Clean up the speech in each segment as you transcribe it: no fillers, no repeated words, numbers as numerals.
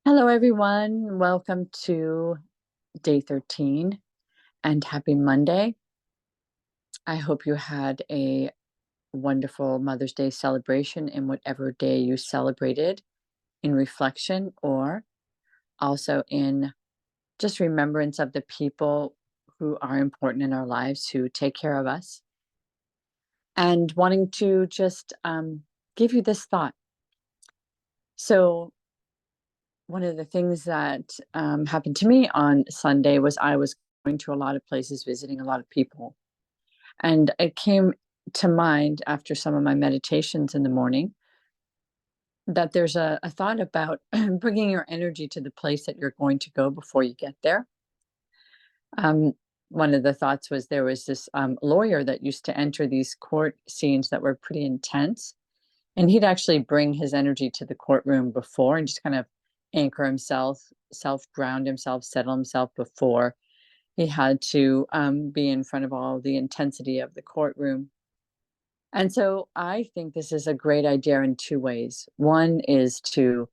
Hello, everyone. Welcome to day 13 and happy Monday. I hope you had a wonderful Mother's Day celebration in whatever day you celebrated, in reflection or also in just remembrance of the people who are important in our lives who take care of us. And wanting to just give you this thought. So, one of the things that happened to me on Sunday was I was going to a lot of places, visiting a lot of people. And it came to mind after some of my meditations in the morning that there's a thought about bringing your energy to the place that you're going to go before you get there. Um, One of the thoughts was there was this lawyer that used to enter these court scenes that were pretty intense. And he'd actually bring his energy to the courtroom before and just kind of anchor himself, self ground himself, settle himself before he had to be in front of all the intensity of the courtroom. And so I think this is a great idea in two ways. One is to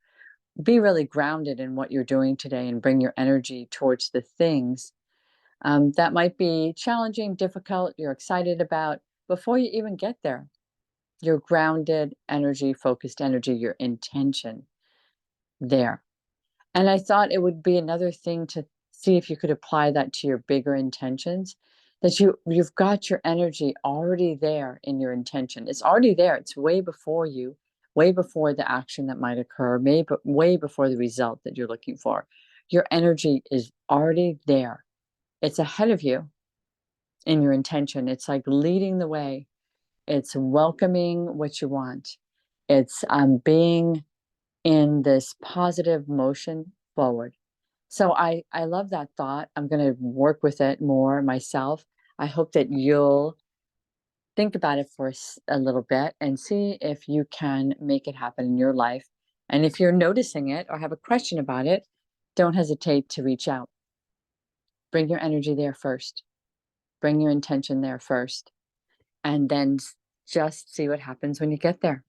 be really grounded in what you're doing today and bring your energy towards the things that might be challenging, difficult, you're excited about before you even get there. Your grounded energy, focused energy, your intention there. And I thought it would be another thing to see if you could apply that to your bigger intentions, that you've got your energy already there in your intention. It's already there. It's way before you, way before the action that might occur, maybe way before the result that you're looking for. Your energy is already there. It's ahead of you in your intention. It's like leading the way. It's welcoming what you want. It's being in this positive motion forward. So I love that thought. I'm going to work with it more myself. I hope that you'll think about it for a little bit and see if you can make it happen in your life. And if you're noticing it or have a question about it, don't hesitate to reach out. Bring your energy there first. Bring your intention there first. And then just see what happens when you get there.